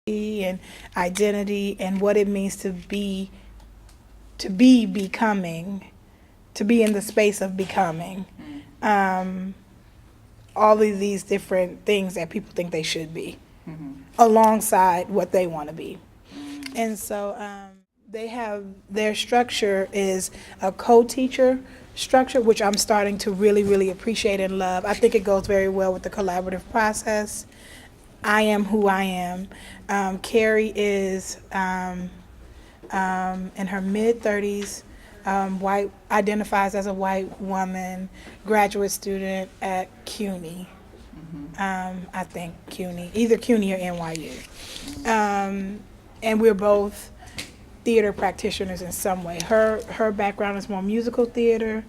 and identity and what it means to be becoming, to be in the space of becoming. Um, all of these different things that people think they should be, alongside what they want to be. And so they have their structure is a co-teacher structure, which I'm starting to really, really appreciate and love. I think it goes very well with the collaborative process. I am who I am. Carrie is in her mid-30s, white, identifies as a white woman, graduate student at CUNY. I think CUNY, either CUNY or NYU. And we're both theater practitioners in some way. Her background is more musical theater,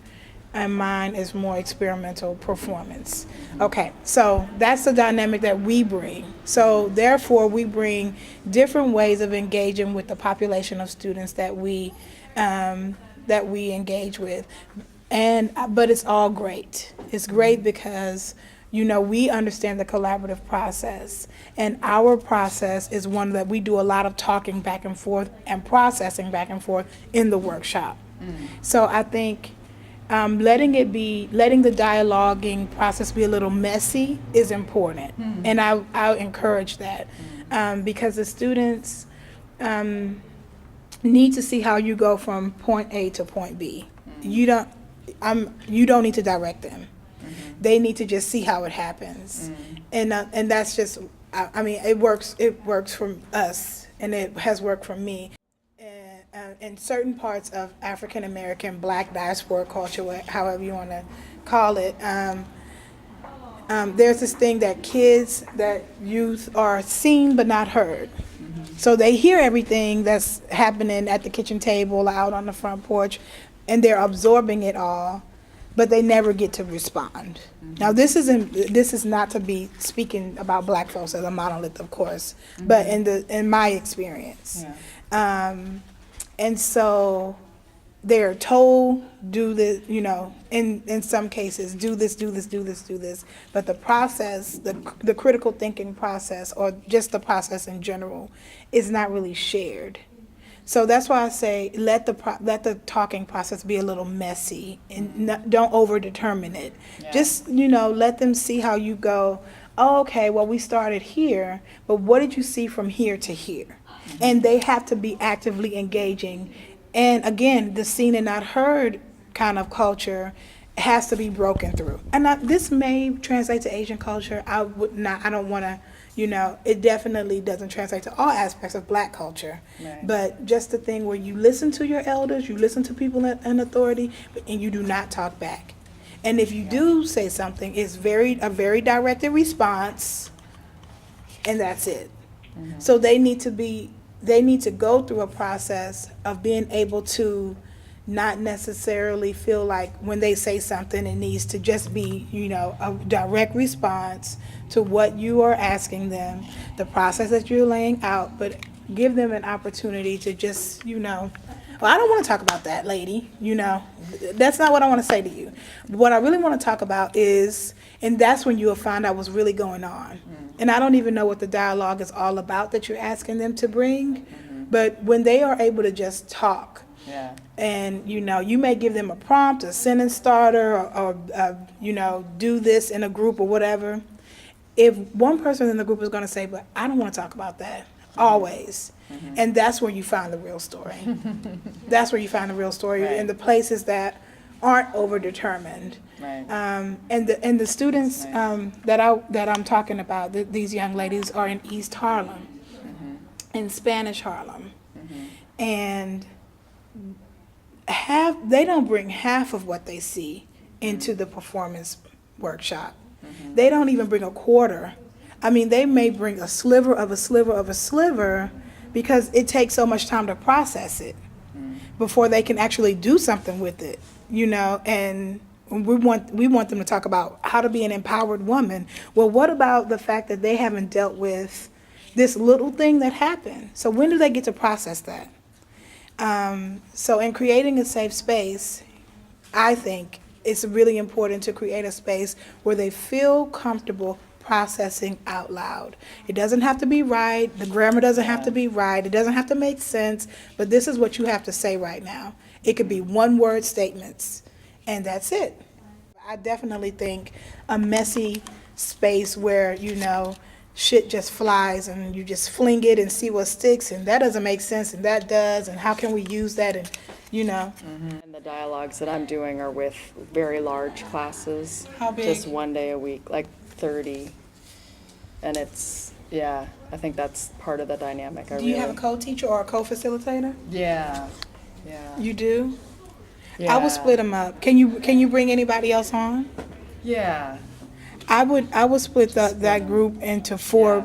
and mine is more experimental performance. Okay, so that's the dynamic that we bring. So therefore, we bring different ways of engaging with the population of students that we engage with, but it's all great. It's great because we understand the collaborative process, and our process is one that we do a lot of talking back and forth and processing back and forth in the workshop. So I think letting the dialoguing process be a little messy is important, and I encourage that because the students need to see how you go from point A to point B. You don't need to direct them. They need to just see how it happens, and that's just. I mean, it works. It works for us, and it has worked for me. In certain parts of African American Black diaspora culture, however you want to call it, there's this thing that youth are seen but not heard. So they hear everything that's happening at the kitchen table, out on the front porch, and they're absorbing it all, but they never get to respond. Now, this is not to be speaking about Black folks as a monolith, of course, but in my experience. Yeah. And so they're told, do this, in some cases, do this, do this, do this, do this. But the process, the critical thinking process, or just the process in general, is not really shared. So that's why I say let the talking process be a little messy, and don't over-determine it. Yeah. Just, let them see how you go. Oh, okay, well, we started here, but what did you see from here to here? And they have to be actively engaging. And again, the seen and not heard kind of culture has to be broken through. And this may translate to Asian culture. I don't want to, it definitely doesn't translate to all aspects of Black culture. Right. But just the thing where you listen to your elders, you listen to people in authority, and you do not talk back. And if you do say something, it's a very directed response, and that's it. So they need to go through a process of being able to not necessarily feel like when they say something, it needs to just be, a direct response to what you are asking them, the process that you're laying out, but give them an opportunity to just, well, I don't want to talk about that, lady, That's not what I want to say to you. What I really want to talk about is, and that's when you'll find out what's really going on. And I don't even know what the dialogue is all about that you're asking them to bring, but when they are able to just talk, and you may give them a prompt, a sentence starter, or do this in a group or whatever. If one person in the group is going to say, but I don't want to talk about that, always. And that's where you find the real story. That's where you find the real story, right. In the places that aren't overdetermined. Right. And the students that I'm talking about, these young ladies, are in East Harlem, in Spanish Harlem, and they don't bring half of what they see into the performance workshop. They don't even bring a quarter. I mean, they may bring a sliver of a sliver of a sliver, because it takes so much time to process it before they can actually do something with it, and we want them to talk about how to be an empowered woman. Well, what about the fact that they haven't dealt with this little thing that happened? So when do they get to process that? So in creating a safe space, I think it's really important to create a space where they feel comfortable processing out loud. It doesn't have to be right. The grammar doesn't have to be right. It doesn't have to make sense. But this is what you have to say right now. It could be one-word statements, and that's it. I definitely think a messy space where, you know, shit just flies and you just fling it and see what sticks, and that doesn't make sense, and that does, and how can we use that, and, you know. And the dialogues that I'm doing are with very large classes. How big? Just one day a week, like 30. And it's, yeah, I think that's part of the dynamic. Do you have a co-teacher or a co-facilitator? Yeah. You do? Yeah. I would split them up. Can you bring anybody else on? Yeah. I would split that group into four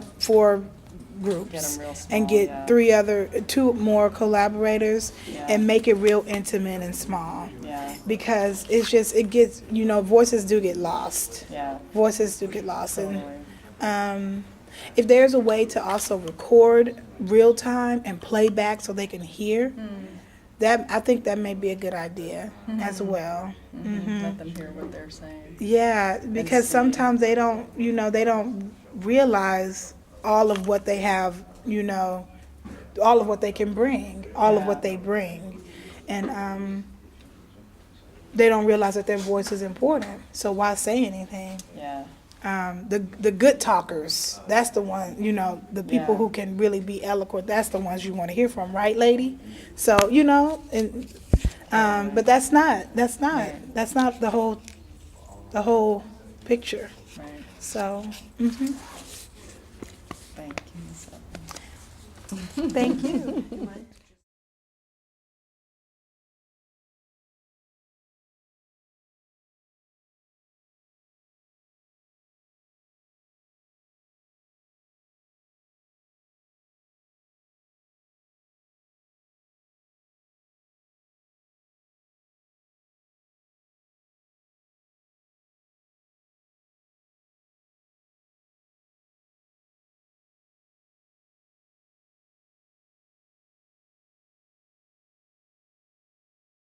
groups. Get 'em real small, and get two more collaborators and make it real intimate and small. Yeah. Because it gets, you know, voices do get lost. Yeah. Voices do get lost. Totally. And if there's a way to also record real time and play back so they can hear, I think that may be a good idea as well. Let them hear what they're saying. Yeah, because sometimes they don't realize all of what they have, you know, all of what they can bring, all of what they bring. And they don't realize that their voice is important. So why say anything? Yeah. The good talkers, that's the one, you know, the people who can really be eloquent, that's the ones you want to hear from, right, lady? So, you know, and but that's not the whole picture. Right. So, Thank you. thank you.